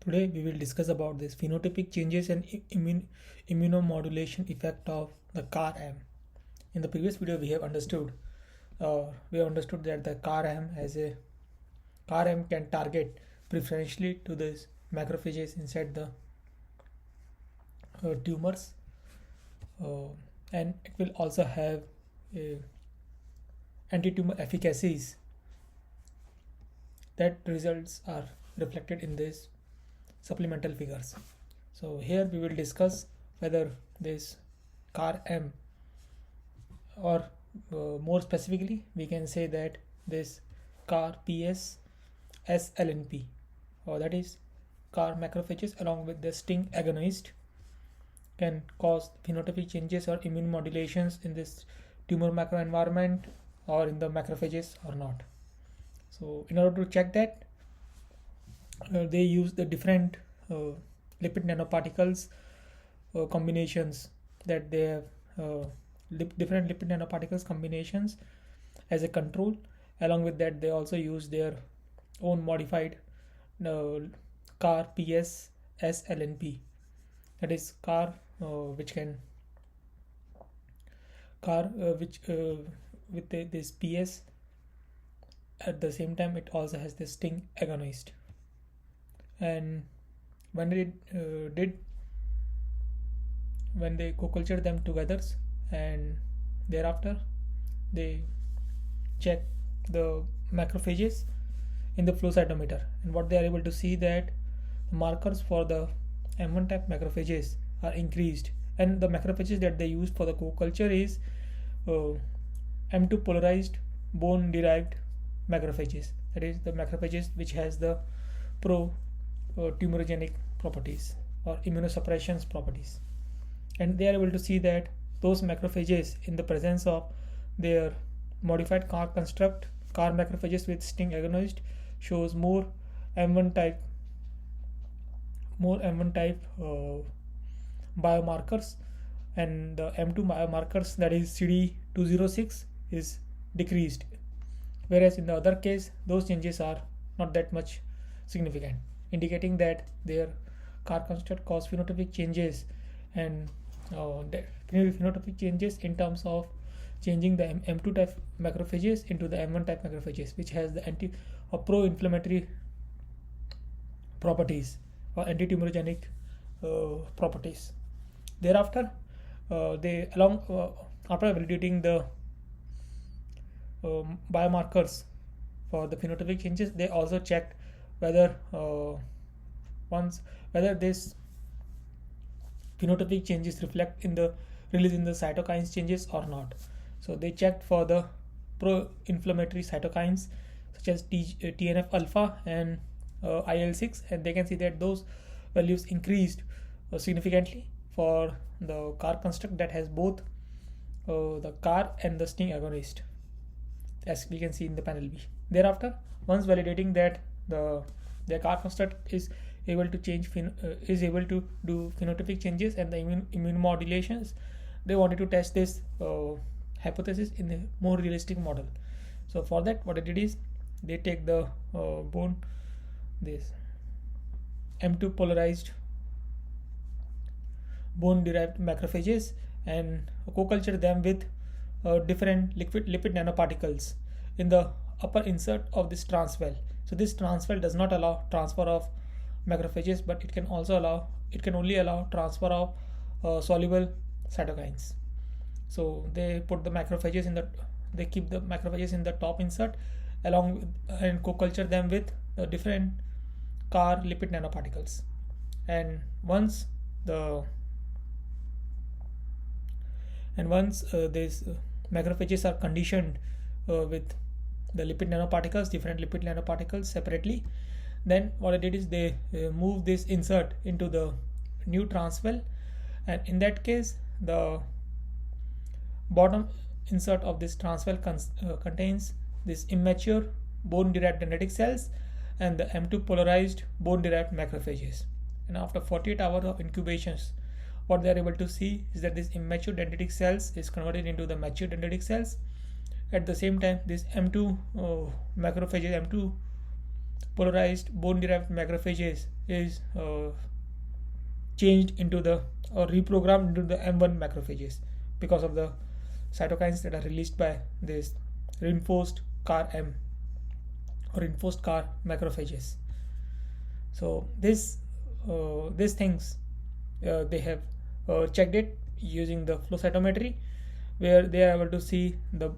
Today we will discuss about this phenotypic changes and immunomodulation effect of the CAR-M. In the previous video we have understood that the CAR-M can target preferentially to the macrophages inside the tumors, and it will also have anti-tumor efficacies. That results are reflected in these supplemental figures. So here we will discuss whether this CAR-M, or more specifically we can say that this CAR-PS-sLNP, or that is CAR-macrophages along with the STING agonist, can cause phenotypic changes or immune modulations in this tumor microenvironment or in the macrophages or not. So in order to check that, they use the different lipid nanoparticles combinations that they have different lipid nanoparticles combinations as a control. Along with that, they also use their own modified CAR-PS-sLNP, that is CAR with this PS. At the same time, it also has this STING agonist. And when they coculture them together, and thereafter they check the macrophages in the flow cytometer, and what they are able to see that the markers for the M1 type macrophages are increased, and the macrophages that they use for the coculture is M2-polarzed bone derived macrophages, that is the macrophages which has the pro-tumorigenic properties or immunosuppression properties. And they are able to see that those macrophages, in the presence of their modified CAR construct, CAR macrophages with STING agonist, shows more M1 type biomarkers, and the M2 biomarkers, that is CD206, is decreased, whereas in the other case those changes are not that much significant, indicating that their CAR construct cause phenotypic changes, and phenotypic changes in terms of changing the M2 type macrophages into the M1 type macrophages, which has the pro-inflammatory properties or anti-tumorigenic properties. Thereafter, after validating the biomarkers for the phenotypic changes, they also checked whether this phenotypic changes reflect in the release in the cytokines changes or not. So they checked for the pro-inflammatory cytokines such as TNF-α and IL-6, and they can see that those values increased significantly for the CAR construct that has both the CAR and the STING agonist, as we can see in the panel B. Thereafter, once validating that the CAR construct is able to do phenotypic changes and the immune modulations, they wanted to test this hypothesis in a more realistic model. So for that, what they did is they take the M2-polarized bone derived macrophages and co-culture them with different lipid nanoparticles in the upper insert of this transwell. So this transwell does not allow transfer of macrophages, but it can only allow transfer of soluble cytokines. So they keep the macrophages in the top insert and co-culture them with different CAR lipid nanoparticles. And once these macrophages are conditioned with the different lipid nanoparticles separately, then what I did is they move this insert into the new transwell, and in that case the bottom insert of this transwell contains this immature bone derived dendritic cells and the M2-polarized bone derived macrophages. And after 48 hours of incubations, what they are able to see is that this immature dendritic cells is converted into the mature dendritic cells. At the same time, this M2 macrophages, M2 polarized bone derived macrophages is changed into the or reprogrammed into the M1 macrophages because of the cytokines that are released by this reinforced CAR-M or reinforced CAR-macrophages. So these things they have checked it using the flow cytometry, where they are able to see the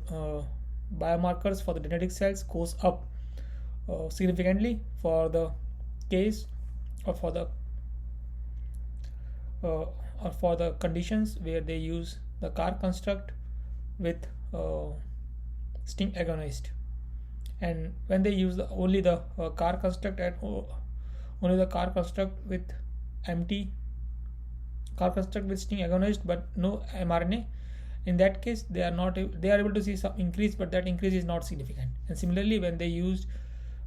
biomarkers for the dendritic cells goes up significantly for the case or for the conditions where they use the CAR construct with STING agonist, and when they use only the CAR construct only the CAR construct with CAR construct with STING agonist but no mRNA. In that case, they are able to see some increase, but that increase is not significant. And similarly, when they used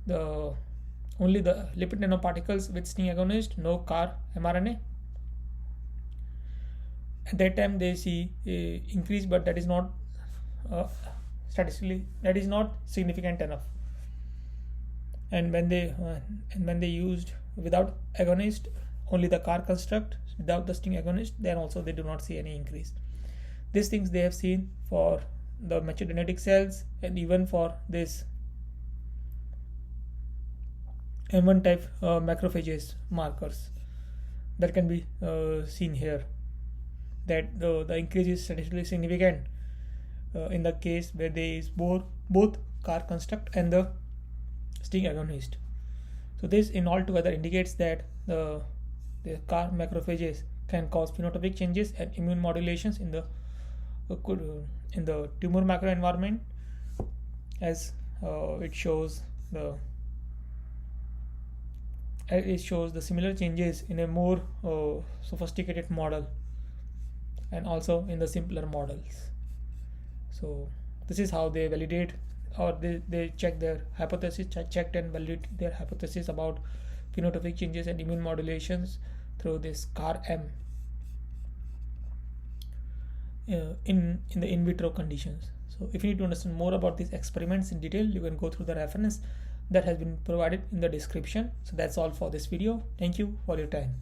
only the lipid nanoparticles with STING agonist, no CAR mRNA, at that time they see a increase, but that is not statistically, that is not significant enough. And when they used without agonist only the CAR construct without the STING agonist, then also they do not see any increase. These things they have seen for the mature dendritic cells and even for this M1 type macrophages markers that can be seen here, that the increase is statistically significant in the case where there is both CAR construct and the STING agonist. So this in all together indicates that the CAR-macrophages can cause phenotypic changes and immune modulations in the tumor microenvironment, as it shows the similar changes in a more sophisticated model and also in the simpler models. So this is how they validate, or they check their hypothesis, checked and validated their hypothesis about phenotypic changes and immune modulations through this CAR-M in the in vitro conditions. So if you need to understand more about these experiments in detail, you can go through the reference that has been provided in the description. So that's all for this video. Thank you for your time.